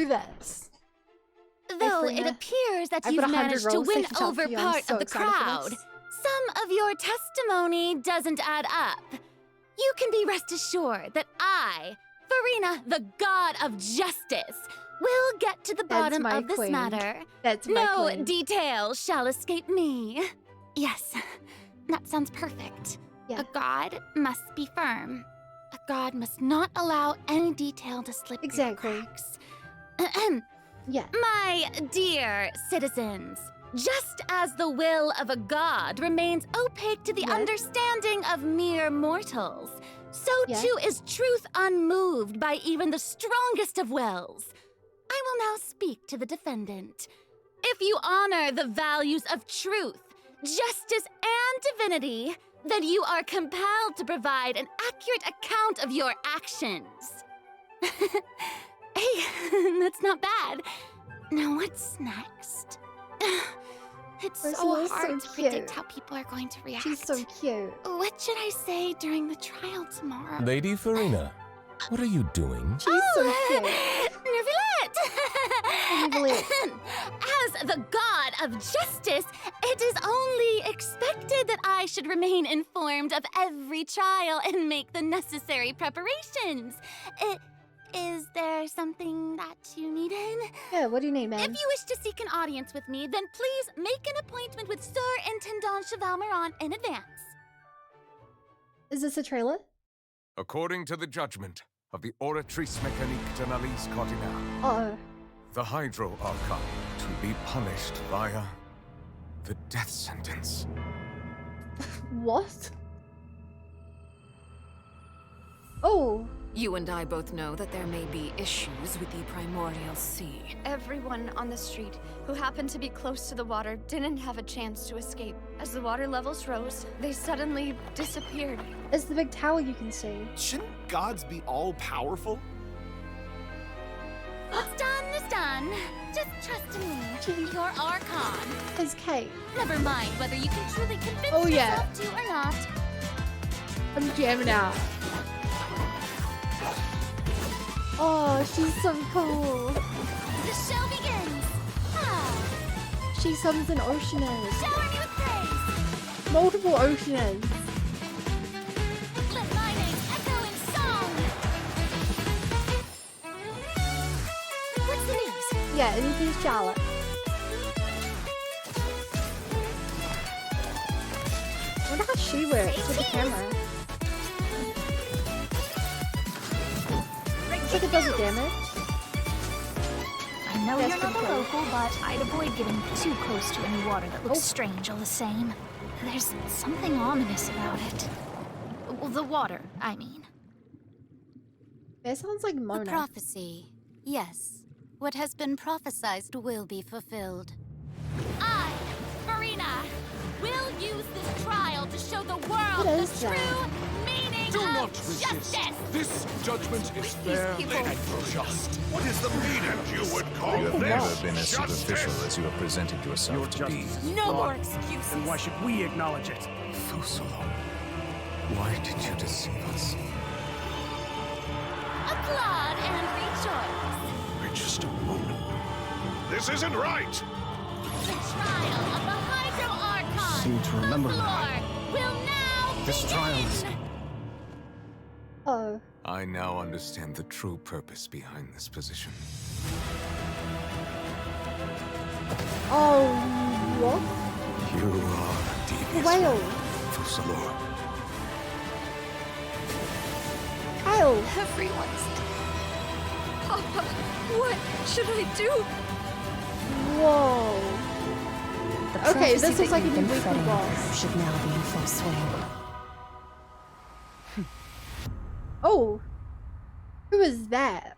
this. Though it appears that you've managed to win over part of the crowd, some of your testimony doesn't add up. You can be rest assured that I, Furina, the god of justice, will get to the bottom of this matter. No detail shall escape me. Yes, that sounds perfect. Yeah. A god must be firm. A god must not allow any detail to slip through the cracks. Yeah. My dear citizens, just as the will of a god remains opaque to the understanding of mere mortals, so too is truth unmoved by even the strongest of wills. I will now speak to the defendant. If you honor the values of truth, justice, and divinity, then you are compelled to provide an accurate account of your actions. Hey, that's not bad. Now what's next? It's so hard to predict how people are going to react. She's so cute. What should I say during the trial tomorrow? Lady Furina, what are you doing? She's so cute. Nervillette! As the god of justice, it is only expected that I should remain informed of every trial and make the necessary preparations. Is there something that you needed? Yeah, what do you need, ma'am? If you wish to seek an audience with me, then please make an appointment with Sir Intendant Chevalmeron in advance. Is this a trailer? According to the judgment of the Oratrice Mécanique d'Analyse Cardinale, Uh-oh. the Hydro Archon to be punished via the death sentence. What? Oh. You and I both know that there may be issues with the Primordial Sea. Everyone on the street who happened to be close to the water didn't have a chance to escape. As the water levels rose, they suddenly disappeared. It's the big tower you can see. Shouldn't gods be all-powerful? What's done is done. Just trust in me, your Archon. It's Kate. Never mind whether you can truly convince yourself to or not. I'm jamming out. Oh, she's so cool. The show begins. She summons an Oceanus. Shower me with praise. Multiple Oceanus. Let my name echo in song. What's the news? Yeah, anything Charlotte. I wonder how she works with the camera. Looks like it does it damage. I know you're not a local, but I'd avoid getting too close to any water that looks strange all the same. There's something ominous about it. Well, the water, I mean. That sounds like Mona. The prophecy. Yes. What has been prophesized will be fulfilled. I, Furina, will use this trial to show the world the true meaning of justice. This judgment is fair and just. What is the meaning you would call You have this? never been as superficial as you have presented yourself to be. No more excuses. And why should we acknowledge it? Fusolo, why did you deceive us? Applaud and rejoice. Wait just a moment. This isn't right! The trial of the Hydro Archon. Seem to remember the floor will now this trial is... Oh. I now understand the true purpose behind this position. Oh, what? You are a devious Whale. Fusolo. Kyle. Everyone's Papa, what should I do? Whoa. Okay, this looks like a new weekly boss. Should now be in full swing. Oh. Who is that?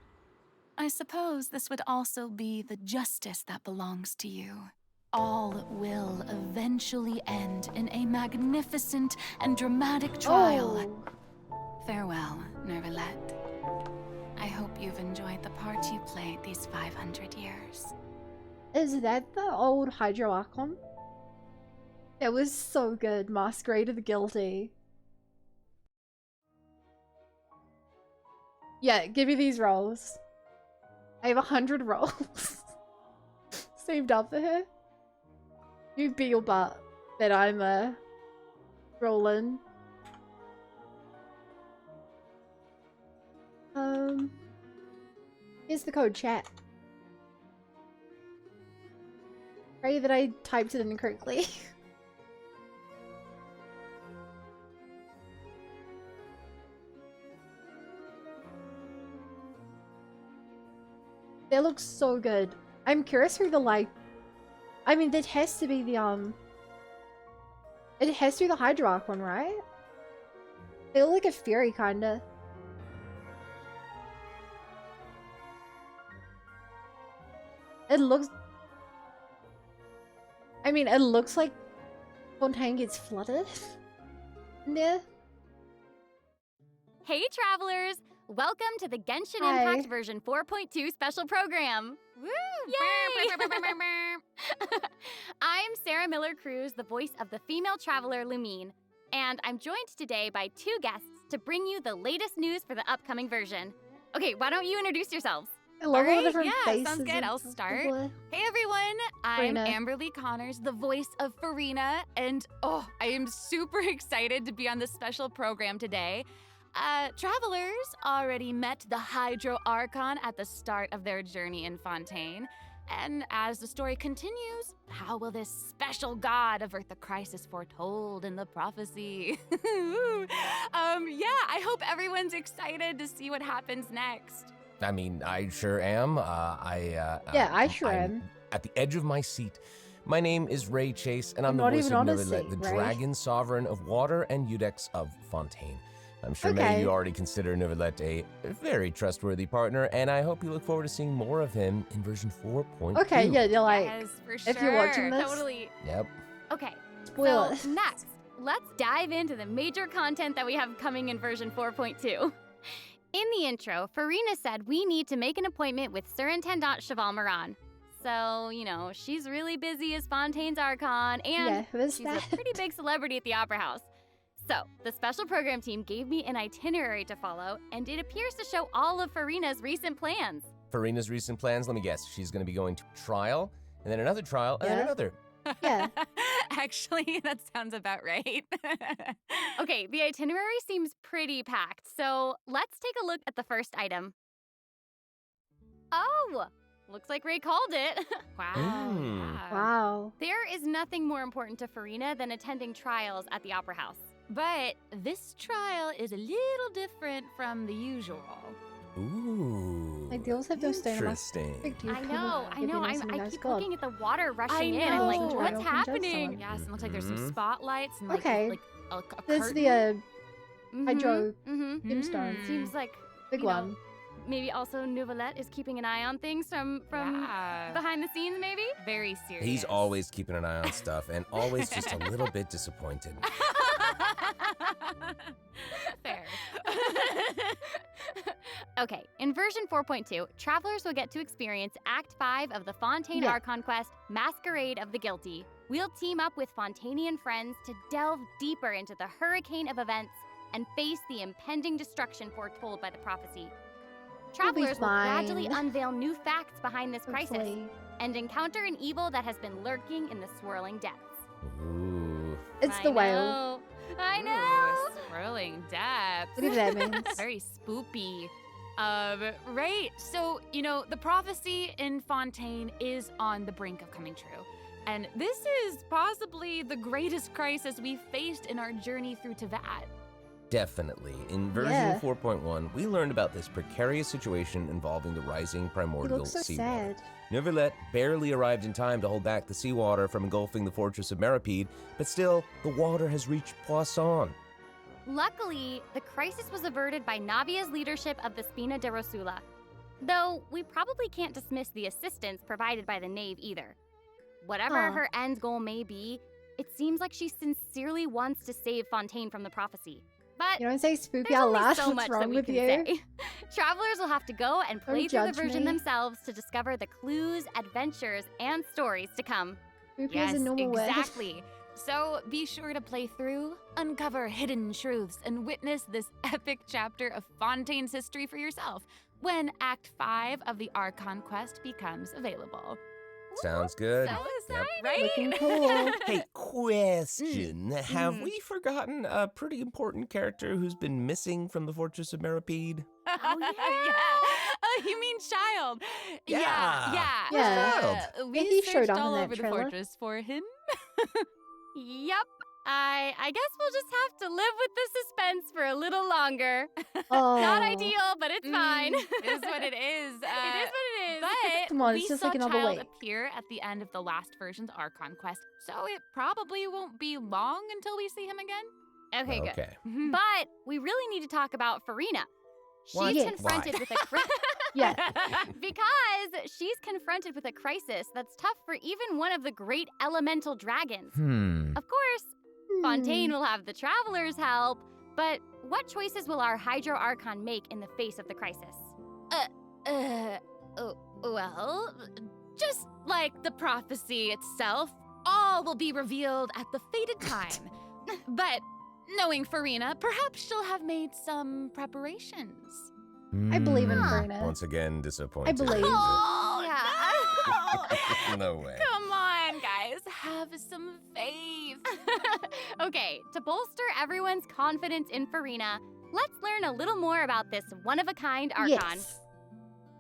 I suppose this would also be the justice that belongs to you. All will eventually end in a magnificent and dramatic trial. Farewell, Nervillette. I hope you've enjoyed the part you played these 500 years. Is that the old Hydro Archon? It was so good. Masquerade of the Guilty. Yeah, give me these rolls. I have 100 rolls saved up for her. You be your butt that I'm rolling. Here's the code, chat. Pray that I typed it in correctly. That looks so good. I'm curious who the like. I mean, that has to be the It has to be the Hydro Archon, right? They look like a fairy, kinda. It looks. I mean, it looks like Fontaine gets flooded in there. Hey, travelers! Welcome to the Genshin Impact version 4.2 special program. Woo! Yay! I'm Sarah Miller-Cruz, the voice of the female traveler Lumine, and I'm joined today by two guests to bring you the latest news for the upcoming version. Okay, why don't you introduce yourselves? I love all the different faces. Sounds good. I'll start. Hey everyone, I'm Amberly Connors, the voice of Furina, and I am super excited to be on this special program today. Travelers already met the Hydro Archon at the start of their journey in Fontaine. And as the story continues, how will this special god avert the crisis foretold in the prophecy? I hope everyone's excited to see what happens next. I mean, I sure am. I sure am. At the edge of my seat. My name is Ray Chase, and I'm the voice of Neverlet, the Dragon Sovereign of Water and Udex of Fontaine. I'm sure many of you already consider Neverlet a very trustworthy partner, and I hope you look forward to seeing more of him in version 4.2. Okay, yeah, you're like, yes, for sure. if you're watching this. Totally. Yep. Okay, spoil so next, let's dive into the major content that we have coming in version 4.2. In the intro, Furina said we need to make an appointment with Surintendant Cheval Moran. So, you know, she's really busy as Fontaine's Archon, and she's a pretty big celebrity at the Opera House. So, the special program team gave me an itinerary to follow, and it appears to show all of Furina's recent plans. Farina's recent plans, let me guess, she's going to be going to trial, and then another trial, and then another. Yeah. Actually, that sounds about right. Okay, the itinerary seems pretty packed, so let's take a look at the first item. Oh! Looks like Ray called it. Wow. Wow. There is nothing more important to Furina than attending trials at the Opera House. But this trial is a little different from the usual. Ooh. Like, they also have those interesting. I know. I keep looking at the water rushing in. I'm like, what's happening? Yes, it looks like there's some spotlights and like a there's curtain. The Hydro Gemstone. Seems like big one. Maybe also Neverlet is keeping an eye on things from behind the scenes, maybe? Very serious. He's always keeping an eye on stuff and always just a little bit disappointed. Fair. Okay, in version 4.2, travelers will get to experience Act 5 of the Fontaine Archon quest, Masquerade of the Guilty. We'll team up with Fontainian friends to delve deeper into the hurricane of events and face the impending destruction foretold by the prophecy. Travelers will gradually unveil new facts behind this crisis and encounter an evil that has been lurking in the swirling depths. Ooh. It's the whale. I know. Ooh, swirling depths. What that means? Very spoopy. Right. So, you know, the prophecy in Fontaine is on the brink of coming true. And this is possibly the greatest crisis we've faced in our journey through Teyvat. Definitely. In version 4.1, we learned about this precarious situation involving the rising primordial seawater. Neverlet barely arrived in time to hold back the seawater from engulfing the fortress of Meripede, but still, the water has reached Poisson. Luckily, the crisis was averted by Navia's leadership of the Spina de Rosula. Though, we probably can't dismiss the assistance provided by the Knave either. Whatever her end goal may be, it seems like she sincerely wants to save Fontaine from the prophecy. But you don't say spoopy out loud. So much wrong that we with can you? say. Travelers will have to go and play through the version themselves to discover the clues, adventures, and stories to come. Spoopy is a normal exactly. So be sure to play through, uncover hidden truths, and witness this epic chapter of Fontaine's history for yourself. when Act 5 of the Archon quest becomes available. Sounds good. So exciting. Right? Looking cool. Hey, question. Have we forgotten a pretty important character who's been missing from the Fortress of Meripede? Oh, yeah. Oh, you mean Child? Yeah. We he showed searched up in all that over the trailer. fortress for him. Yep. I guess we'll just have to live with the suspense for a little longer. Oh. Not ideal, but it's fine. It is what it is. It is what it is. But Come on, we it's just saw like another Child week. appear at the end of the last version's Archon quest, so it probably won't be long until we see him again. Okay, good. Okay. But we really need to talk about Furina. What? She's Yes. confronted with a Yeah. because she's confronted with a crisis that's tough for even one of the great elemental dragons. Of course, Fontaine will have the travelers help, but what choices will our Hydro Archon make in the face of the crisis? Well, just like the prophecy itself, all will be revealed at the fated time. But knowing Furina, perhaps she'll have made some preparations. I believe in Furina. Once again, disappointed. I believe. Oh, Yeah. No way. Come on, guys, have some faith. Okay, to bolster everyone's confidence in Furina, let's learn a little more about this one-of-a-kind Archon. Yes.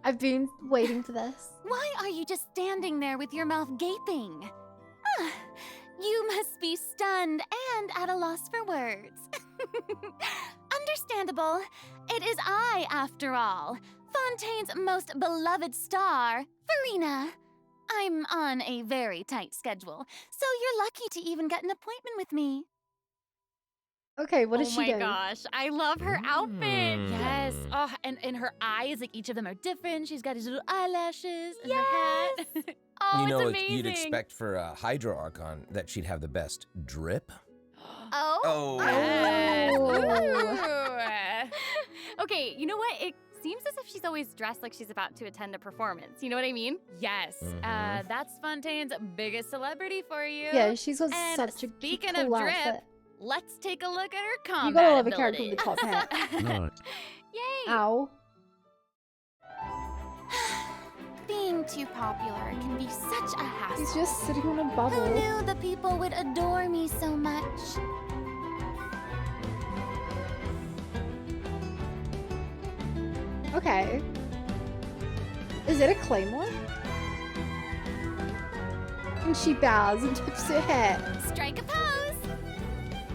I've been waiting for this. Why are you just standing there with your mouth gaping? You must be stunned and at a loss for words. Understandable. It is I, after all, Fontaine's most beloved star, Furina. I'm on a very tight schedule, so you're lucky to even get an appointment with me. Okay, what does she do? Oh my gosh, I love her outfit. Yes. Oh, and her eyes, like each of them are different. She's got these little eyelashes and her hat. Oh, You know, it's like, amazing. you'd expect for a Hydro Archon that she'd have the best drip. Oh. Yes. Ooh. Okay, you know what? It seems as if she's always dressed like she's about to attend a performance. You know what I mean? Yes. Mhm. That's Fontaine's biggest celebrity for you. Yeah, she's got And such a speaking cool of drip, outfit. let's take a look at her You combat gotta love a ability. character with a top hat. Yay! Ow. Being too popular can be such a hassle. He's just sitting on a bubble. Who knew the people would adore me so much? Okay. Is it a claymore? And she bows and tips her head. Strike a pose!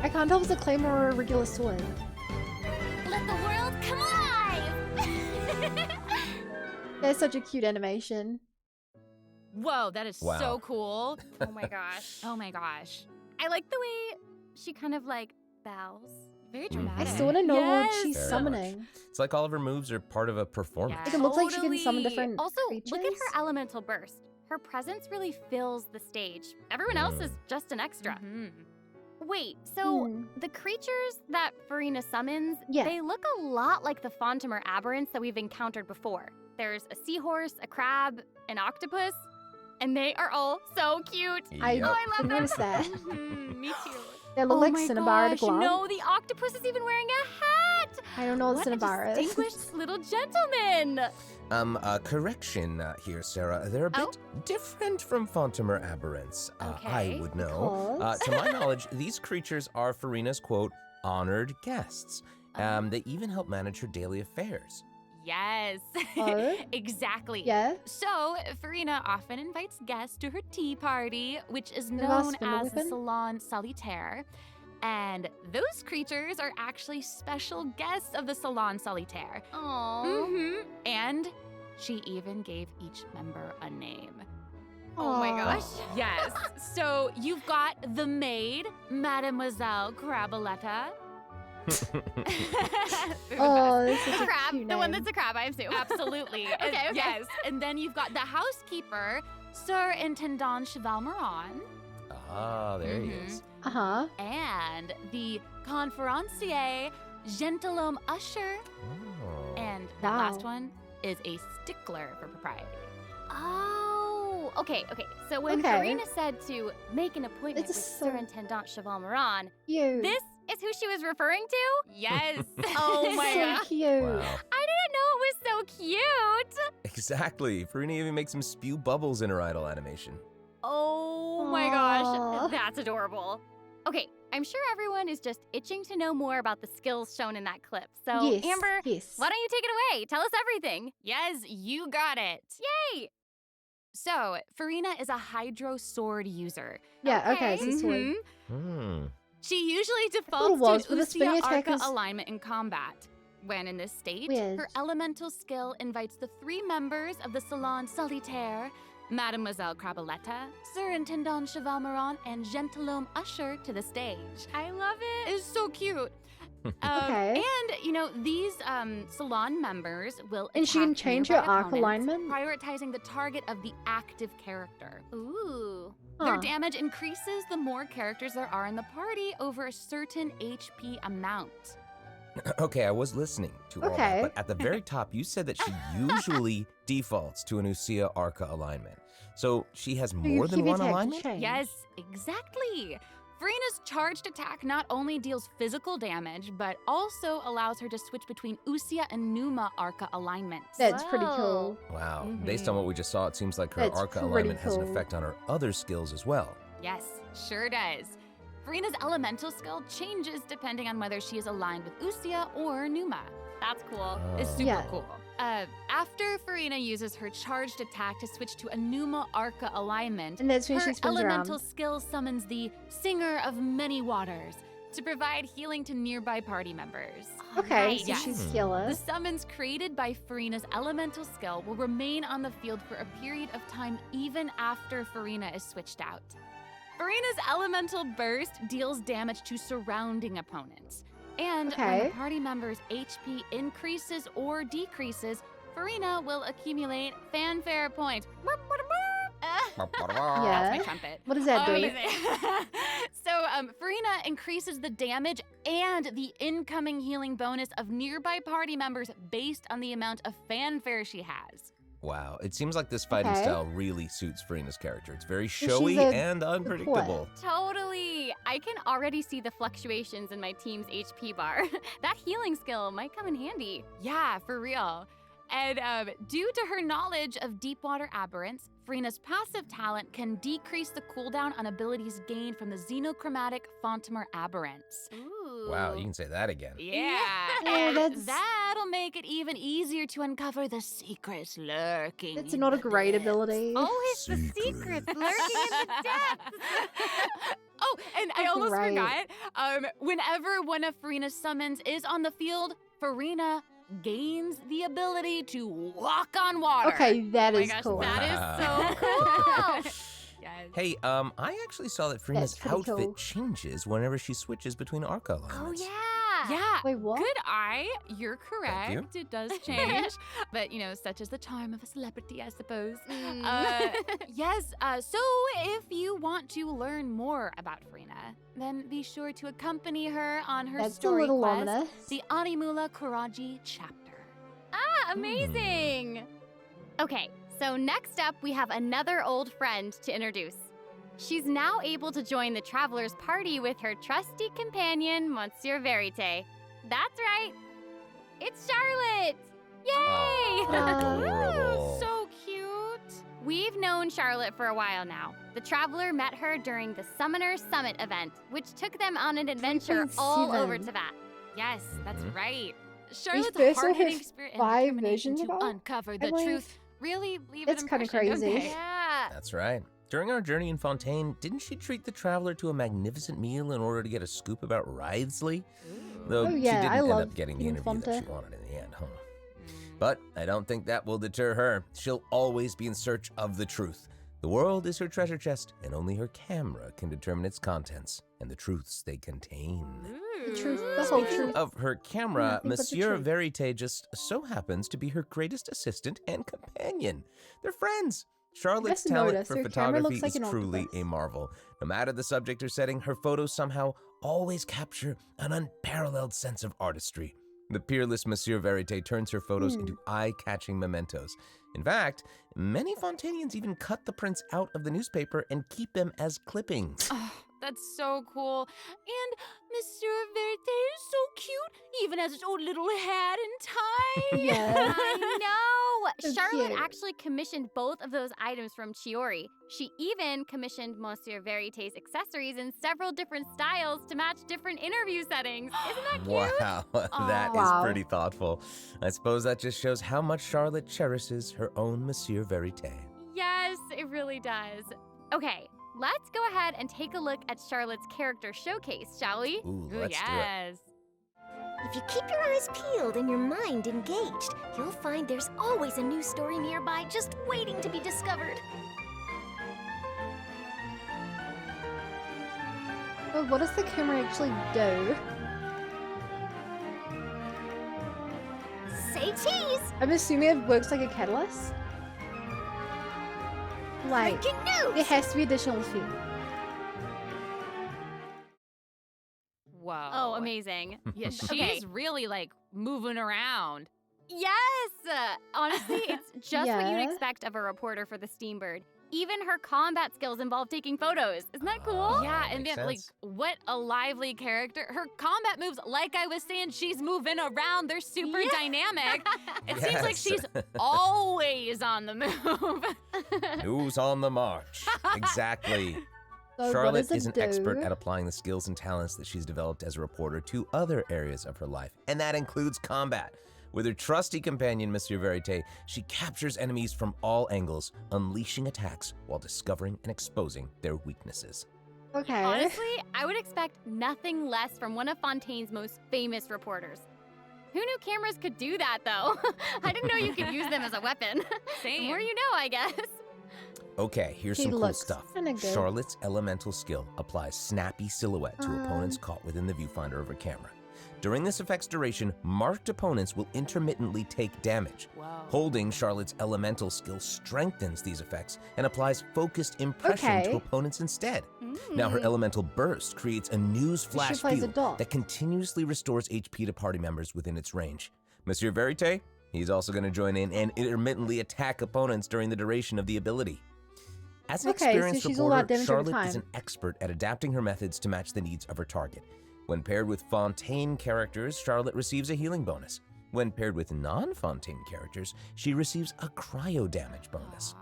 I can't tell if it's a claymore or a regular sword. Let the world come alive! There's such a cute animation. Whoa, that is Wow. so cool. Oh my gosh. Oh my gosh. I like the way she kind of like bows. Very I dramatic. still want to know what Yes. she's Very summoning. It's like all of her moves are part of a performance. Like, it looks like she can summon Totally. different Also, creatures. look at her elemental burst. Her presence really fills the stage. Everyone else is just an extra. Mhm. Wait, so Hmm. the creatures that Furina summons, Yeah. they look a lot like the Fontamer aberrants that we've encountered before. There's a seahorse, a crab, an octopus, and they are all so cute. I Yep. didn't notice that. Mhm, me too. They look Oh like my Cinnabar gosh, to glove. no, the octopus is even wearing a hat! I don't know what What a Cinnabar is. distinguished little gentleman! Correction here, Sarah. They're a bit different from Fontamer aberrants. Okay, I would know. because? To my knowledge, these creatures are Furina's, quote, honored guests. They even help manage her daily affairs. Yes. Oh? Exactly. Yeah? So, Furina often invites guests to her tea party, which is They've known asked for the as the weapon? Salon Solitaire. And those creatures are actually special guests of the Salon Solitaire. Aww. And she even gave each member a name. Oh my Aw. gosh. Yes. So you've got the maid, Mademoiselle Craboletta. Oh, this is A a crab, cute the one name. that's a crab, I assume. Absolutely. Okay. Yes. And then you've got the housekeeper, Sir Intendant Cheval Moran. Ah, there he is. Uh-huh. And the conferencier, Gentilhomme Usher. Oh. And that Wow. last one is a stickler for propriety. Oh, okay. So when Okay. Furina said to make an appointment It's with so- Sir Intendant Cheval Moran, Cute. this is who she was referring to? Yes. Oh It's my so gosh. cute. Wow. I didn't know it was so cute! Exactly. Furina even makes him spew bubbles in her idol animation. Oh my gosh, that's adorable. Okay, I'm sure everyone is just itching to know more about the skills shown in that clip. So, yes, Amber, yes. why don't you take it away? Tell us everything. Yes, you got it. Yay! So, Furina is a Hydro Sword user. Yeah, okay, so sword. She usually defaults to Usia Arca is... alignment in combat. When in this state, Weird. her elemental skill invites the 3 members of the Salon Solitaire, Mademoiselle Crabaletta, Surintendant Chevalmeron, and Gentilhomme Usher to the stage. I love it. It's so cute. Okay. And, you know, these salon members will And she can attack change nearby her arc opponents, alignment? prioritizing the target of the active character. Ooh. Their damage increases the more characters there are in the party over a certain HP amount. Okay, I was listening to all that, but at the very top, you said that she usually defaults to an Usia Arca alignment. So she has more than one alignment? Yes, exactly. Furina's charged attack not only deals physical damage, but also allows her to switch between Usia and Numa Arca alignments. That's pretty cool. Wow. Based on what we just saw, it seems like her Arca alignment has an effect on her other skills as well. Yes, sure does. Furina's elemental skill changes depending on whether she is aligned with Usia or Numa. That's cool. It's super cool. After Furina uses her charged attack to switch to a Numa Arca alignment, and that's when her she spins elemental around. skill summons the Singer of Many Waters to provide healing to nearby party members. Okay, so she's healer. The summons created by Furina's elemental skill will remain on the field for a period of time even after Furina is switched out. Furina's elemental burst deals damage to surrounding opponents. And when the party member's HP increases or decreases, Furina will accumulate fanfare points. That's my trumpet. What does that do? So Furina increases the damage and the incoming healing bonus of nearby party members based on the amount of fanfare she has. Wow, it seems like this fighting style really suits Furina's character. It's very showy and unpredictable. Totally. I can already see the fluctuations in my team's HP bar. That healing skill might come in handy. Yeah, for real. And due to her knowledge of deep water aberrants, Furina's passive talent can decrease the cooldown on abilities gained from the xenochromatic Fontamer aberrants. Ooh. Wow, you can say that again. Yeah. And that'll make it even easier to uncover the secrets lurking. It's not a great ability. Oh, it's the secrets lurking in the depths. Oh, and I almost forgot. Whenever one of Furina's summons is on the field, Furina gains the ability to walk on water. Okay, that is cool. That is so cool. Yes. Hey, I actually saw that Furina's outfit changes whenever she switches between Arca alignments. Oh, yeah. Yeah. Wait, what? Good eye. You're correct. Thank you. It does change. But, you know, such is the charm of a celebrity, I suppose. Yes. So if you want to learn more about Furina, then be sure to accompany her on her story quest, the Animula Kuraji chapter. Ah, amazing. Okay, so next up we have another old friend to introduce. She's now able to join the traveler's party with her trusty companion, Monsieur Verite. That's right. It's Charlotte! Yay! Adorable. So cute. We've known Charlotte for a while now. The traveler met her during the Summoner Summit event, which took them on an adventure all over Teyvat. Yes, that's right. Charlotte's hard-hitting spirit and determination to uncover the truth really leave it's kind of crazy. Yeah. That's right. During our journey in Fontaine, didn't she treat the traveler to a magnificent meal in order to get a scoop about Wriothesley? Though she didn't end up getting the interview that she wanted in the end, huh? But I don't think that will deter her. She'll always be in search of the truth. The world is her treasure chest, and only her camera can determine its contents and the truths they contain. The truth, the whole truth. Of her camera, Monsieur Verite just so happens to be her greatest assistant and companion. They're friends. Charlotte's talent for photography is truly a marvel. No matter the subject or setting, her photos somehow always capture an unparalleled sense of artistry. The peerless Monsieur Verite turns her photos into eye-catching mementos. In fact, many Fontainians even cut the prints out of the newspaper and keep them as clippings. That's so cool. And Monsieur Verte is so cute, even has his own little hat and tie. Yeah. I know! So Charlotte cute. actually commissioned both of those items from Chiori. She even commissioned Monsieur Verité's accessories in several different styles to match different interview settings. Isn't that cute? Wow, that is pretty thoughtful. I suppose that just shows how much Charlotte cherishes her own Monsieur Verité. Yes, it really does. Okay, let's go ahead and take a look at Charlotte's character showcase, shall we? Ooh, let's do it. If you keep your eyes peeled and your mind engaged, you'll find there's always a new story nearby just waiting to be discovered. Well, what does the camera actually do? Say cheese! I'm assuming it works like a catalyst. Like, Breaking news! there has to be additional feet. Whoa. Oh, amazing. Yeah, she's really like moving around. Yes! Honestly, it's just what you'd Yeah. expect of a reporter for the Steambird. Even her combat skills involve taking photos. Isn't that cool? Yeah, and makes then, like, sense. what a lively character. Her combat moves, like I was saying, she's moving around. They're super dynamic. It seems like Yes. she's always on the move. Who's on the march? Exactly. So what Charlotte does it is an do? expert at applying the skills and talents that she's developed as a reporter to other areas of her life, and that includes combat. With her trusty companion, Monsieur Verité, she captures enemies from all angles, unleashing attacks while discovering and exposing their weaknesses. Okay. Honestly, I would expect nothing less from one of Fontaine's most famous reporters. Who knew cameras could do that, though? I didn't know you could use them as a weapon. Same. The more you know, I guess. Okay, here's She some cool looks stuff. kinda good. Charlotte's elemental skill applies snappy silhouette to opponents caught within the viewfinder of her camera. During this effect's duration, marked opponents will intermittently take damage. Whoa. Holding Charlotte's elemental skill strengthens these effects and applies focused impression Okay. to opponents instead. Now her elemental burst creates a news flash plays a field dot. that continuously restores HP to party members within its range. Monsieur Verité, he's also going to join in and intermittently attack opponents during the duration of the ability. As an Okay, so experienced she's all about reporter, damage over Charlotte is time. an expert at adapting her methods to match the needs of her target. When paired with Fontaine characters, Charlotte receives a healing bonus. When paired with non-Fontaine characters, she receives a cryo damage bonus.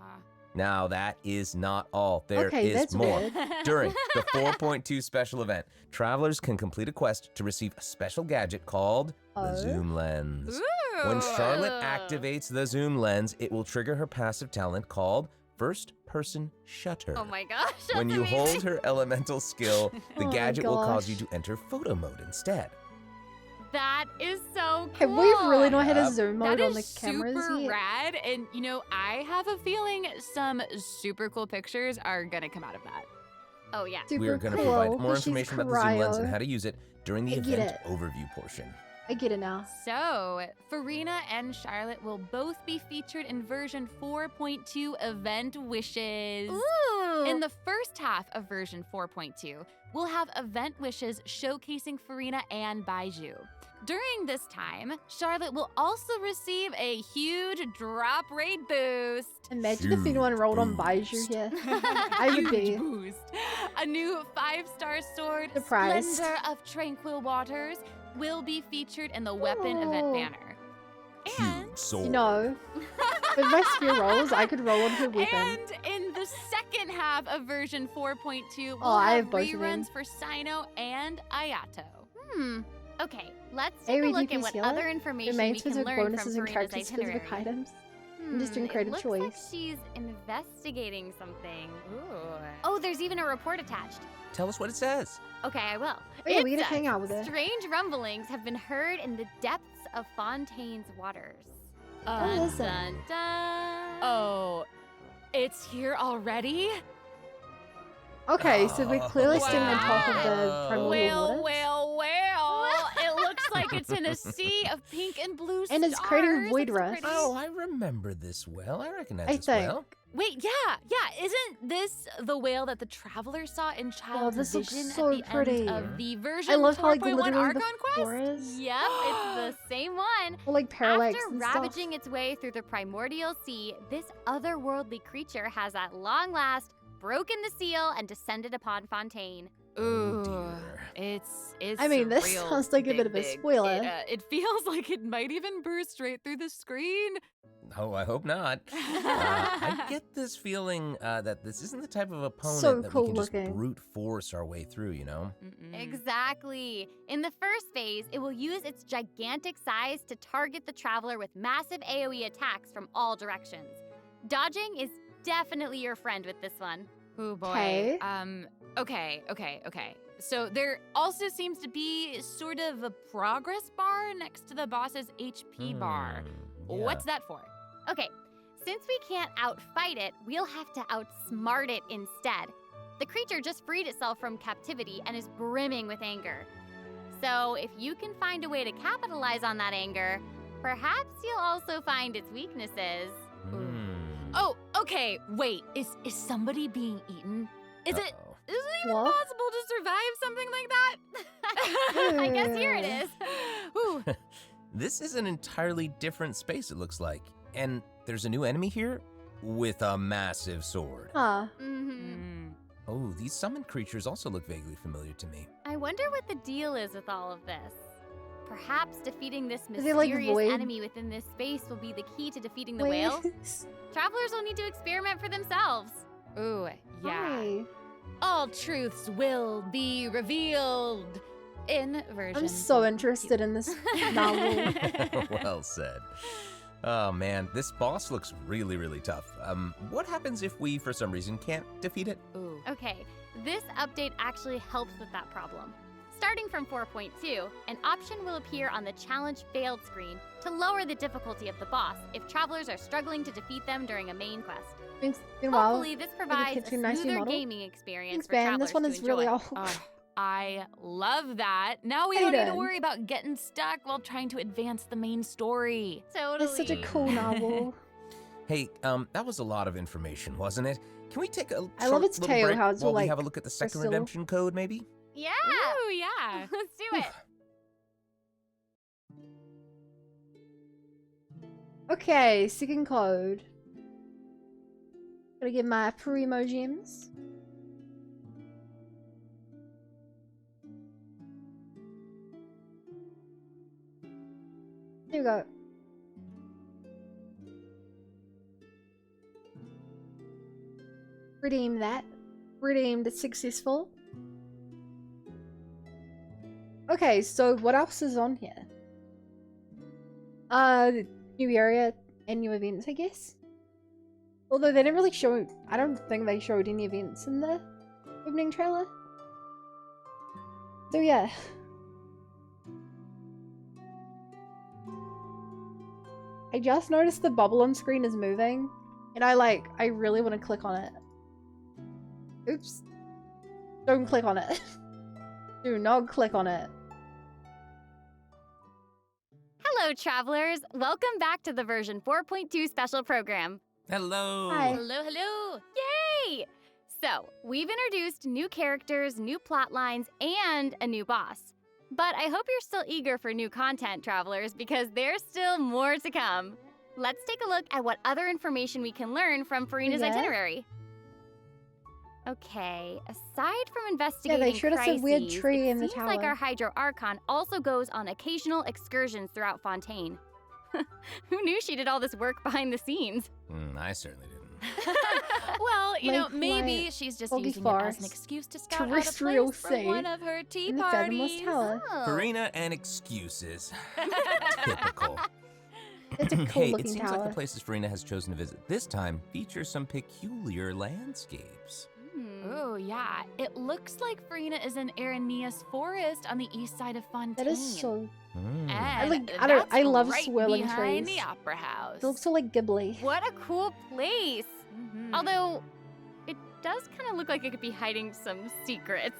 Now that is not all. There Okay, is that's more. weird. During the 4.2 special event, travelers can complete a quest to receive a special gadget called the Zoom Lens. When Charlotte activates the Zoom Lens, it will trigger her passive talent called First Person Shutter. Oh my gosh, that's When you amazing. hold her elemental skill, the Oh my gadget will cause gosh. you to enter photo mode instead. That is so Have cool. we really not had a zoom mode That on the is cameras super yet? rad, and you know, I have a feeling some super cool pictures are gonna come out of that. Oh yeah. Super We are going to cool, provide more but she's information about the Zoom Lens and cryo. how to use it during the I get event it. overview portion. I get it now. So, Furina and Charlotte will both be featured in version 4.2 Event Wishes. Ooh. In the first half of version 4.2, we'll have Event Wishes showcasing Furina and Baiju. During this time, Charlotte will also receive a huge drop rate boost. Imagine if anyone rolled on Baiju here. I would Huge be. boost. A new 5-star sword, Surprised. Splendor of Tranquil Waters, will be featured in the weapon event Oh. banner. And Huge sword. You know, with my spear rolls, I could roll on her weapon. And in the second half of version 4.2, we'll I have have both of them. reruns for Sino and Ayato. Okay, let's Hey, take a would you look at what conceal other it? information Domain we can specific learn from bonuses and Furina's character specific itinerary. items. I'm just doing creative it looks choice. like she's investigating something. Ooh. Oh, there's even a report attached. Tell us what it says. Okay, I will. Oh yeah, we It get to says, hang out with her. Strange rumblings have been heard in the depths of Fontaine's waters. What is it? Dun, dun. Oh, it's here already? Okay, so we're clearly standing on top of the Wow. primordial waters. Well. It looks like it's in a sea of pink and blue And it's creating stars. void That's rust. pretty. Oh, I remember this well. I recognize I this think. well. Wait, yeah. Isn't this the whale that the traveler saw in Child's this looks Vision so at the pretty. end of the version I love how like 4.1 literally Archon the Quest? forest, Yep, it's the same one. or like parallax After and stuff. ravaging its way through the primordial sea, this otherworldly creature has at long last broken the seal and descended upon Fontaine. Ooh, it's I mean, this real sounds like a bit of a spoiler. It feels like it might even burst straight through the screen. Oh, I hope not. I get this feeling that this isn't the type of opponent that we can just brute force our way through, you know? Exactly. In the first phase, it will use its gigantic size to target the traveler with massive AoE attacks from all directions. Dodging is definitely your friend with this one. Oh boy. Okay. So there also seems to be sort of a progress bar next to the boss's HP bar. Yeah. What's that for? Okay, since we can't outfight it, we'll have to outsmart it instead. The creature just freed itself from captivity and is brimming with anger. So if you can find a way to capitalize on that anger, perhaps you'll also find its weaknesses. Oh, okay, wait, is somebody being eaten? Is it even possible to survive something like that? I guess here it is. This is an entirely different space, it looks like. And there's a new enemy here with a massive sword. Huh. Oh, these summoned creatures also look vaguely familiar to me. I wonder what the deal is with all of this. Perhaps defeating this Is it like mysterious enemy within this space will be the key to defeating the whale? Travelers will need to experiment for themselves. Ooh, yeah. Hi. All truths will be revealed in version. I'm so interested in this novel. Well said. Oh man, this boss looks really, really tough. What happens if we, for some reason, can't defeat it? Ooh. Okay, this update actually helps with that problem. Starting from 4.2, an option will appear on the Challenge Failed screen to lower the difficulty of the boss if travelers are struggling to defeat them during a main quest. Hopefully, this provides a smoother gaming experience for travelers this one to is enjoy. really I love that. Now we don't need to worry about getting stuck while trying to advance the main story. Totally. It's such a cool novel. Hey, that was a lot of information, wasn't it? Can we take a I love its little tail, break how it's while like we have a look at the second crystal. redemption code, maybe? Yeah. Ooh, yeah. Let's do it. Okay, second code. Gotta get my primo gems. Here we go. Redeem that. Redeemed successful. Okay, so what else is on here? New area and new events, I guess. Although they didn't really show, I don't think they showed any events in the opening trailer. So yeah. I just noticed the bubble on screen is moving, and I really want to click on it. Oops. Don't click on it. Do not click on it. Hello, travelers. Welcome back to the version 4.2 special program. Hello. Hi. Hello. Yay! So, we've introduced new characters, new plot lines, and a new boss. But I hope you're still eager for new content, travelers, because there's still more to come. Let's take a look at what other information we can learn from Furina's itinerary. Okay, aside from investigating they showed us a weird tree in the seems tower. like our Hydro Archon also goes on occasional excursions throughout Fontaine. Who knew she did all this work behind the scenes? I certainly didn't. Well, you know, maybe she's just using it as an excuse to scout out a place from one of her tea parties. Furina and excuses. Typical. It's a cool hey, looking it seems tower. like the places Furina has chosen to visit this time feature some peculiar landscapes. Oh, yeah. It looks like Furina is in Aranea's forest on the east side of Fontaine. That is so... And I love right swirling behind trees. the Opera House. It looks so like Ghibli. What a cool place! Although, it does kind of look like it could be hiding some secrets.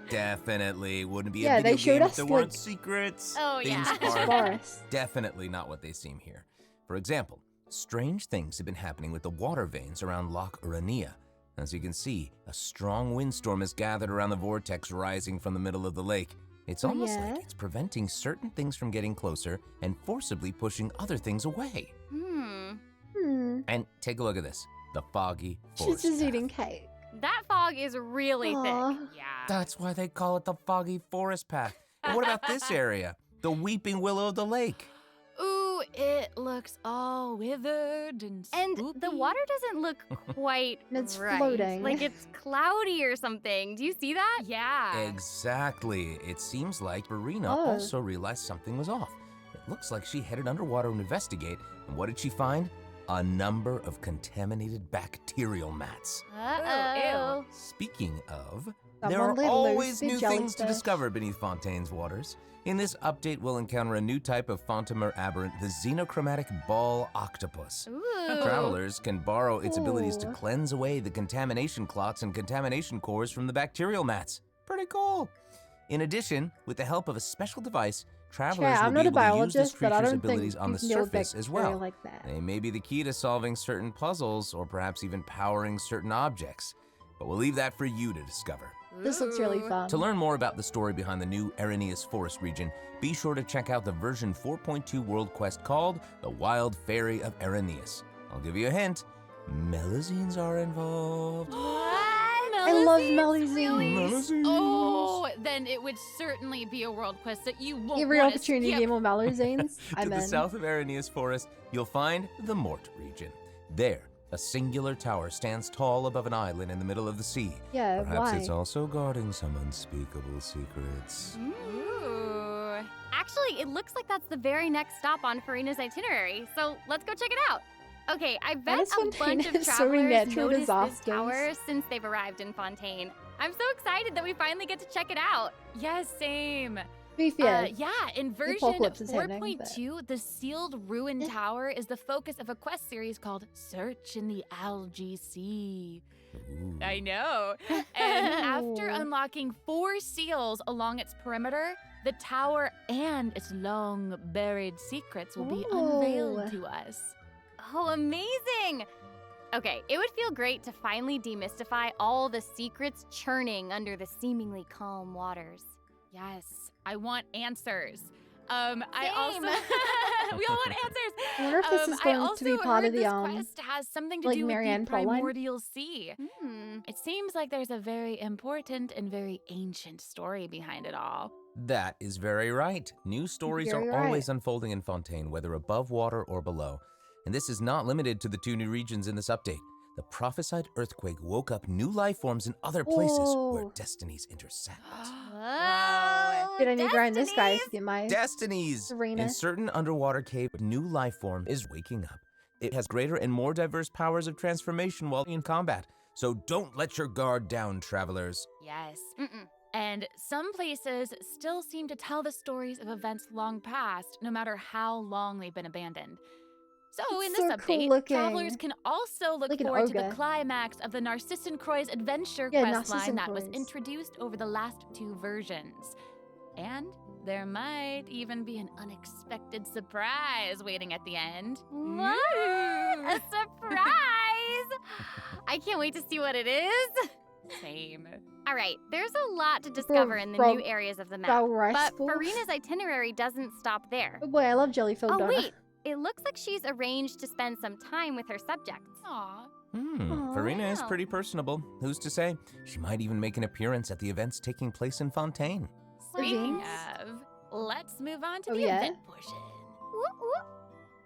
Definitely wouldn't be Yeah, a video they showed game us, if there like, weren't secrets. Oh, Things yeah. are Forest. definitely not what they seem here. For example, strange things have been happening with the water veins around Loch Urania. As you can see, a strong windstorm has gathered around the vortex rising from the middle of the lake. It's almost like it's preventing certain things from getting closer and forcibly pushing other things away. And take a look at this, the foggy forest She's just path. eating cake. That fog is really thick. Yeah. That's why they call it the foggy forest path. And what about this area? The weeping willow of the lake. Ooh, it looks all withered and spoopy. And the water doesn't look quite It's right. floating. Like it's cloudy or something. Do you see that? Yeah. Exactly. It seems like Furina also realized something was off. It looks like she headed underwater to investigate. And what did she find? A number of contaminated bacterial mats. Uh-oh. Speaking of, Someone there are let always loose new the things to jellyfish. discover beneath Fontaine's waters. In this update, we'll encounter a new type of Fontamer aberrant, the xenochromatic ball octopus. Ooh. Travelers can borrow its abilities to cleanse away the contamination clots and contamination cores from the bacterial mats. Pretty cool. In addition, with the help of a special device, travelers will I'm be not a able to use this biologist, but I creature's don't think abilities on you the can deal with surface as bacteria well. like that. They may be the key to solving certain puzzles or perhaps even powering certain objects. But we'll leave that for you to discover. This looks really fun. To learn more about the story behind the new Arrhenius Forest region, be sure to check out the version 4.2 world quest called The Wild Fairy of Arrhenius. I'll give you a hint. Melazines are involved. I love Melazines. Oh, then it would certainly be a world quest that you won't Every want to opportunity skip. to get more Melazines. To the south of Arrhenius Forest, you'll find the Mort region. There, a singular tower stands tall above an island in the middle of the sea. Yeah, Perhaps why? it's also guarding some unspeakable secrets. Ooh. Actually, it looks like that's the very next stop on Furina's itinerary. So let's go check it out. Okay, I bet is a bunch Fontaine of so many travelers natural noticed this disasters. tower since they've arrived in Fontaine. I'm so excited that we finally get to check it out. Yes, same. Be fair. Yeah, in version apocalypse is happening, 4.2, the sealed ruined tower is the focus of a quest series called Search in the Algae Sea. I know. And after unlocking 4 seals along its perimeter, the tower and its long buried secrets will be unveiled to us. Oh, amazing! Okay, it would feel great to finally demystify all the secrets churning under the seemingly calm waters. Yes, I want answers. I also we all want answers. I wonder if this is going to be part of the this quest has something to do with Marianne the Pauline? primordial sea. It seems like there's a very important and very ancient story behind it all. That is very right. New stories Very are right. always unfolding in Fontaine, whether above water or below. And this is not limited to the 2 new regions in this update. The prophesied earthquake woke up new life forms in other places where destinies intersect. Whoa! Did I need to grind this guy to get my Destinies! Furina? In certain underwater cave, a new life form is waking up. It has greater and more diverse powers of transformation while in combat. So don't let your guard down, travelers. Yes. And some places still seem to tell the stories of events long past, no matter how long they've been abandoned. So in It's this so cool update, looking. travelers can also look Like an forward to the ogre. climax of the Narcissan Croix adventure Yeah, quest line Narcissan that was Croix. introduced over the last 2 versions. And there might even be an unexpected surprise waiting at the end. What? A surprise! I can't wait to see what it is. Same. All right, there's a lot to discover in the new areas of the map, but Furina's itinerary doesn't stop there. Oh boy, I love jellyfish. Oh wait, it looks like she's arranged to spend some time with her subjects. Aw. Furina is pretty personable. Who's to say? She might even make an appearance at the events taking place in Fontaine. Speaking of, let's move on to the yeah? event portion.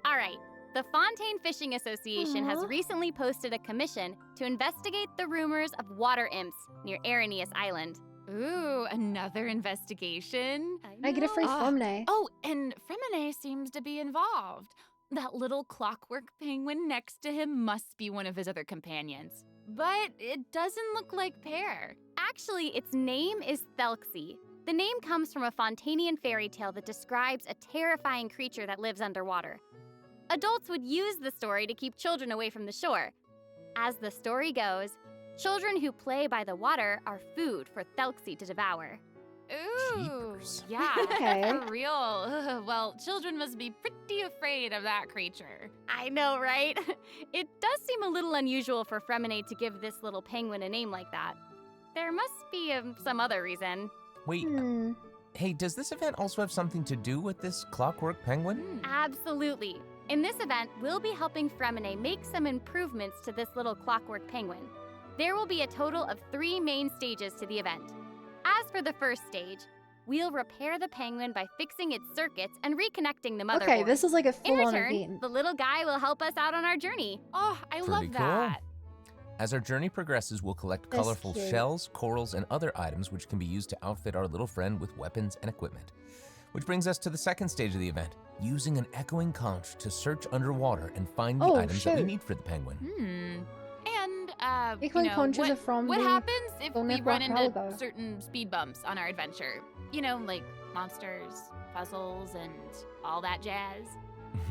All right, the Fontaine Fishing Association has recently posted a commission to investigate the rumors of water imps near Arrhenius Island. Ooh, another investigation. I get a free Fremine. Oh, and Fremine seems to be involved. That little clockwork penguin next to him must be one of his other companions. But it doesn't look like Pear. Actually, its name is Thelxie. The name comes from a Fontanian fairy tale that describes a terrifying creature that lives underwater. Adults would use the story to keep children away from the shore. As the story goes, children who play by the water are food for Thelxie to devour. Ooh, Jeepers. yeah, Okay. for real. Well, children must be pretty afraid of that creature. I know, right? It does seem a little unusual for Fremine to give this little penguin a name like that. There must be some other reason. Wait, hey, does this event also have something to do with this clockwork penguin? Absolutely. In this event, we'll be helping Fremine make some improvements to this little clockwork penguin. There will be a total of 3 main stages to the event. As for the first stage, we'll repair the penguin by fixing its circuits and reconnecting the motherboard. Okay, this is like a full-on event. In event. The little guy will help us out on our journey. Oh, I love that. As our journey progresses, we'll collect colorful shells, corals, and other items which can be used to outfit our little friend with weapons and equipment. Which brings us to the second stage of the event, using an echoing conch to search underwater and find the items that we need for the penguin. And, echoing conches are from what the happens if we run into Algo. certain speed bumps on our adventure? You know, like monsters, puzzles, and all that jazz.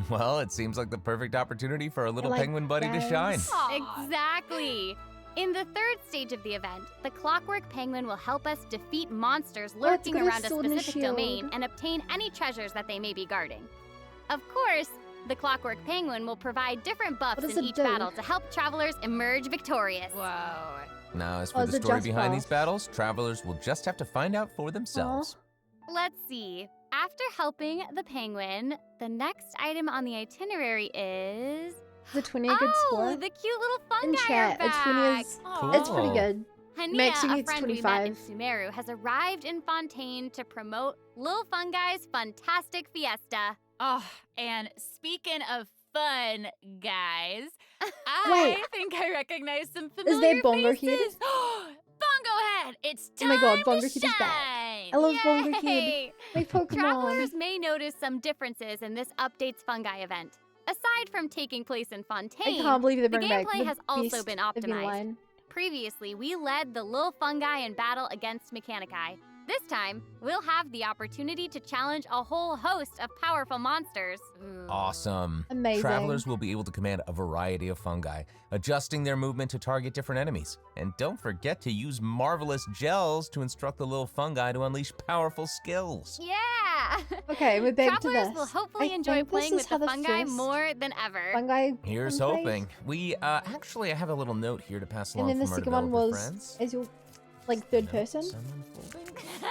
Well, it seems like the perfect opportunity for our little penguin buddy to shine. Exactly. In the third stage of the event, the clockwork penguin will help us defeat monsters lurking around a specific domain and obtain any treasures that they may be guarding. Of course, the clockwork penguin will provide different buffs in each battle to help travelers emerge victorious. Whoa. Now, as for the story behind these battles, travelers will just have to find out for themselves. Let's see. After helping the penguin, the next item on the itinerary is... The 20 a good score? Oh, the cute little fungi in chat, are back. a 20 is, it's pretty good. Hania, Maxi a needs friend 25. we met in Sumeru, has arrived in Fontaine to promote Lil Fungi's Fantastic Fiesta. Oh, and speaking of fun, guys, I think I recognize some familiar Is there Bongo faces. Head? Bongo Head! It's time Oh my god, Bongo to Head is back. Yay! I love Bongo Head. My Pokemon. Travelers may notice some differences in this Updates Fungi event. Aside from taking place in Fontaine, I can't believe they the bring back gameplay the has also beast been of optimized. line. Previously, we led the Lil Fungi in battle against Mechanici. This time, we'll have the opportunity to challenge a whole host of powerful monsters. Awesome. Amazing. Travelers will be able to command a variety of fungi, adjusting their movement to target different enemies. And don't forget to use marvelous gels to instruct the little fungi to unleash powerful skills. Yeah! Okay, we're back to this. Travelers will hopefully enjoy playing with the fungi more than ever. Fungi. Here's hoping. We, actually, I have a little note here to pass along And then from the our second one developer was, friends. as your, like, third person?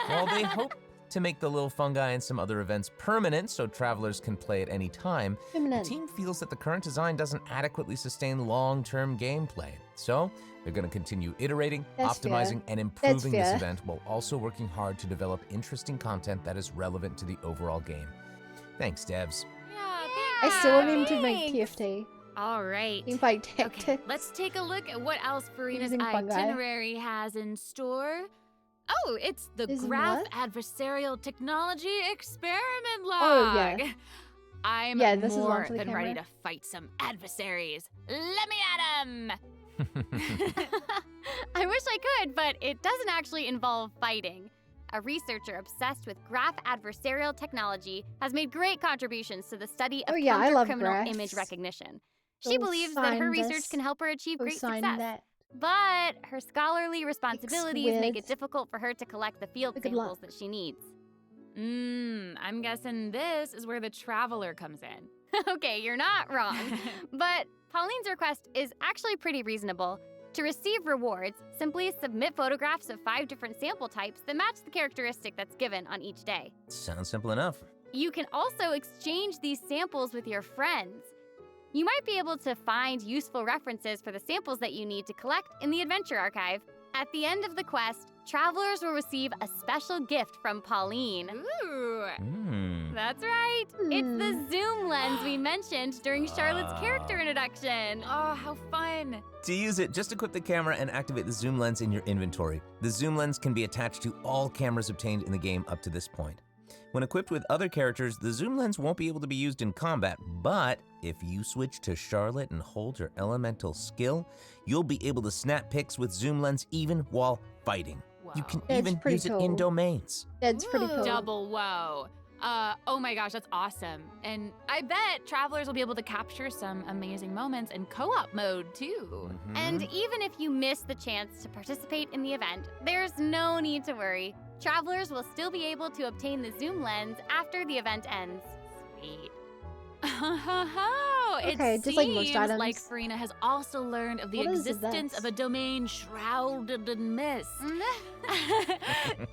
Well, they hope to make the little fungi and some other events permanent so travelers can play at any time. The team feels that the current design doesn't adequately sustain long-term gameplay. So they're going to continue iterating, optimizing, and improving this event while also working hard to develop interesting content that is relevant to the overall game. Thanks, devs. I still want him to make TFT. All right. Teamfight Tactics. Okay, let's take a look at what else Furina's itinerary has in store. Oh, it's the Graph Adversarial Technology Experiment Log. Oh, yeah. I'm more than ready to fight some adversaries. Let me at 'em! I wish I could, but it doesn't actually involve fighting. A researcher obsessed with graph adversarial technology has made great contributions to the study of counter-criminal image recognition. She believes that her research can help her achieve great success. But her scholarly responsibilities make it difficult for her to collect the field samples that she needs. I'm guessing this is where the traveler comes in. Okay, you're not wrong. But Pauline's request is actually pretty reasonable. To receive rewards, simply submit photographs of 5 different sample types that match the characteristic that's given on each day. Sounds simple enough. You can also exchange these samples with your friends. You might be able to find useful references for the samples that you need to collect in the Adventure Archive. At the end of the quest, travelers will receive a special gift from Pauline. Ooh. That's right. It's the zoom lens we mentioned during Charlotte's character introduction. Oh, how fun. To use it, just equip the camera and activate the zoom lens in your inventory. The zoom lens can be attached to all cameras obtained in the game up to this point. When equipped with other characters, the zoom lens won't be able to be used in combat, but if you switch to Charlotte and hold your elemental skill, you'll be able to snap pics with zoom lens even while fighting. Whoa. You can even use it in domains. That's pretty cool. Double whoa. Oh my gosh, that's awesome. And I bet travelers will be able to capture some amazing moments in co-op mode too. And even if you miss the chance to participate in the event, there's no need to worry. Travelers will still be able to obtain the zoom lens after the event ends. Sweet. It seems like Furina has also learned of the existence of a domain shrouded in mist.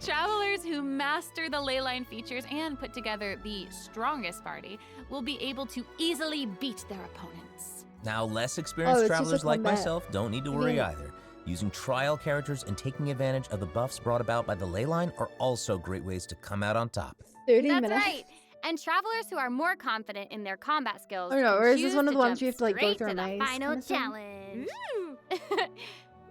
Travelers who master the leyline features and put together the strongest party will be able to easily beat their opponents. Now, less experienced travelers like myself don't need to worry either. Using trial characters and taking advantage of the buffs brought about by the leyline are also great ways to come out on top. 30 That's minutes. right. And travelers who are more confident in their combat skills. Oh no, or is this one of the ones you have to like go through a the maze? final challenge.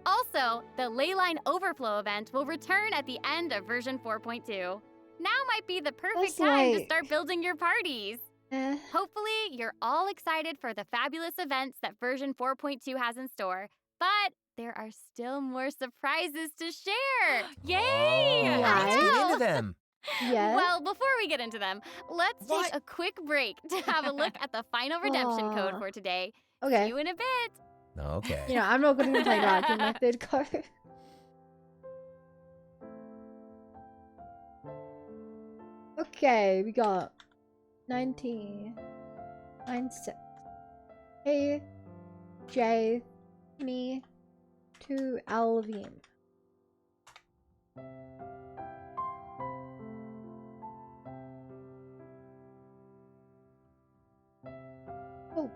Also, the leyline overflow event will return at the end of version 4.2. Now might be the perfect time to start building your parties. Hopefully, you're all excited for the fabulous events that version 4.2 has in store, but there are still more surprises to share. Yay! Oh, let's get into them. Yeah. Well, before we get into them, let's take a quick break to have a look at the final redemption code for today. Okay. See you in a bit. Okay. You know, I'm not going to play that in my third card. Okay, we got 19, 96. A, J, Gimme, to Alvin. Oh.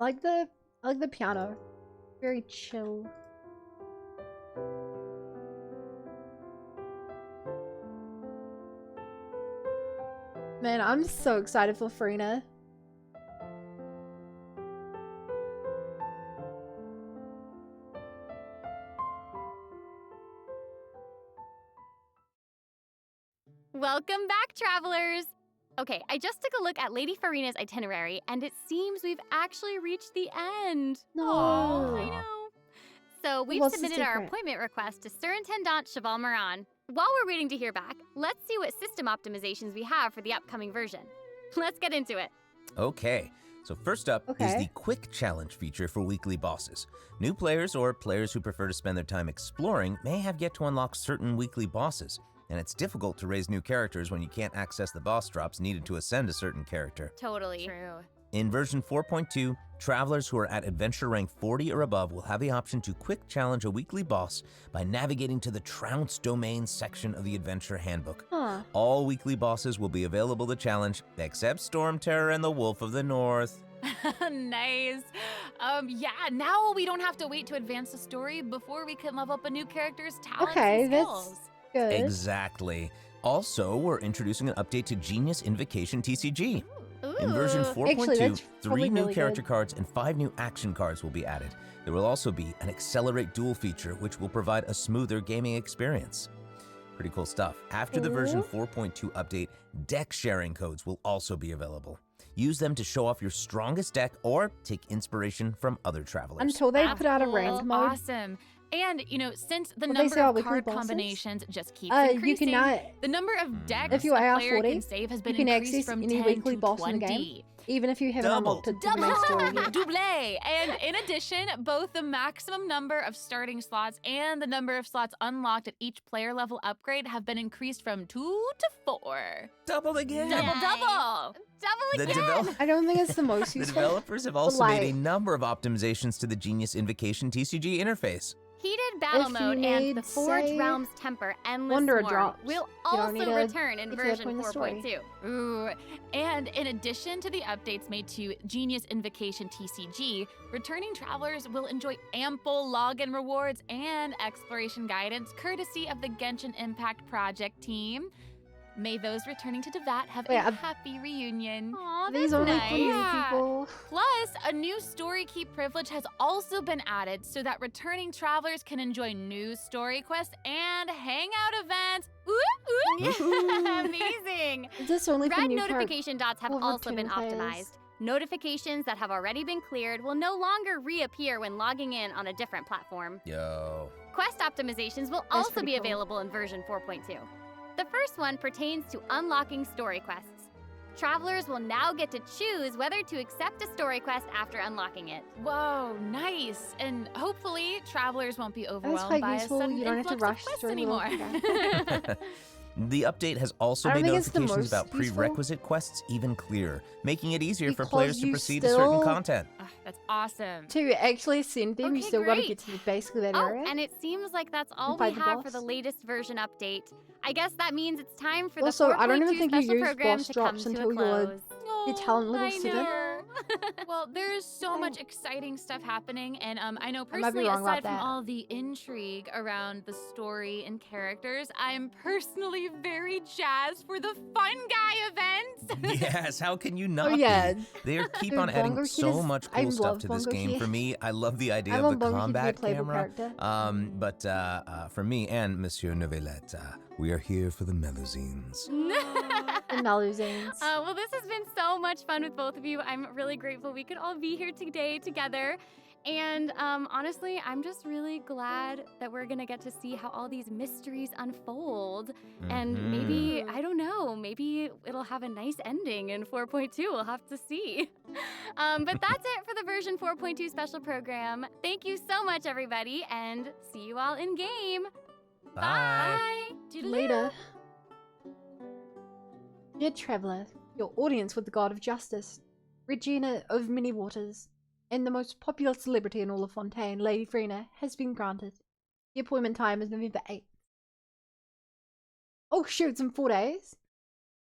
I like the piano. Very chill. Man, I'm so excited for Furina. Welcome back, travelers! Okay, I just took a look at Lady Furina's itinerary, and it seems we've actually reached the end. No. I know. So we've submitted our appointment request to Surintendant Cheval Moran. While we're waiting to hear back, let's see what system optimizations we have for the upcoming version. Let's get into it. Okay, so first up is the Quick Challenge feature for weekly bosses. New players or players who prefer to spend their time exploring may have yet to unlock certain weekly bosses. And it's difficult to raise new characters when you can't access the boss drops needed to ascend a certain character. Totally. True. In version 4.2, travelers who are at adventure rank 40 or above will have the option to quick challenge a weekly boss by navigating to the Trounce Domain section of the Adventure Handbook. Huh. All weekly bosses will be available to challenge, except Storm Terror and the Wolf of the North. Nice. Yeah, now we don't have to wait to advance the story before we can level up a new character's talents and skills. Good. Exactly. Also, we're introducing an update to Genius Invocation TCG. In version 4.2, 3 new character cards and 5 new action cards will be added. There will also be an Accelerate Duel feature, which will provide a smoother gaming experience. Pretty cool stuff. After the version 4.2 update, deck sharing codes will also be available. Use them to show off your strongest deck or take inspiration from other travelers. Until they put out a random mode. Awesome. And, you know, since the number of card combinations just keeps increasing, the number of decks if you a are player 40, can save has been you can increased access from any 10 weekly to boss 20. in the game, even if you haven't unlocked the main story yet. Double! And in addition, both the maximum number of starting slots and the number of slots unlocked at each player level upgrade have been increased from 2 to 4. Double again! Double! Double again! I don't think it's the most The useful. developers have also made a number of optimizations to the Genius Invocation TCG interface. Heated Battle Mode and the Forge Realms Temper Endless Swarm will also return in version 4.2. Ooh, and in addition to the updates made to Genius Invocation TCG, returning travelers will enjoy ample login rewards and exploration guidance courtesy of the Genshin Impact Project team. May those returning to Devat have a happy reunion. Aw, These are nice. new people. Plus, a new story key privilege has also been added so that returning travelers can enjoy new story quests and hangout events. Amazing! Is this only for Red new notification dots have also been optimized. Notifications that have already been cleared will no longer reappear when logging in on a different platform. Yo. Quest optimizations will also be available in version 4.2. The first one pertains to unlocking story quests. Travelers will now get to choose whether to accept a story quest after unlocking it. Whoa, nice. And hopefully, travelers won't be overwhelmed by a sudden you don't have to influx rush of quests through anymore. The update has also made notifications about prerequisite quests even clearer, making it easier for players to proceed to certain content. That's awesome. To actually send them, you still gotta get to basically that area. And it seems like that's all we have for the latest version update. I guess that means it's time for also, the 4.2 I don't even think you use program boss to come drops to until a close. your talent level 7. Well, there's so much exciting stuff happening, and I know I might be personally, wrong aside about from that. all the intrigue around the story and characters, I'm personally very jazzed for the Fun Guy events. Yes, how can you not Oh yeah. be? They keep Dude, on adding Bongo Kid so is- much I cool stuff love to this Bongo game. Kid. For me, I love the idea I of want the Bongo Kid to be a combat playable camera. character. But for me and Monsieur Novelette, we are here for the Melusines. The Melusines. Well, this has been so much fun with both of you. I'm really grateful we could all be here today together. And honestly, I'm just really glad that we're gonna get to see how all these mysteries unfold. And maybe, I don't know, maybe it'll have a nice ending in 4.2. We'll have to see. But that's it for the version 4.2 special program. Thank you so much, everybody, and see you all in game. Bye. Later. Dear traveler, your audience with the god of justice, Regina of Many Waters, and the most popular celebrity in all of Fontaine, Lady Furina, has been granted. The appointment time is November 8th. Oh shoot, it's in 4 days?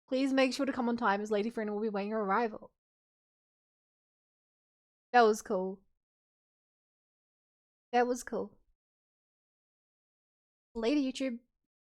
Please make sure to come on time as Lady Furina will be waiting your arrival. That was cool. That was cool. Later, YouTube.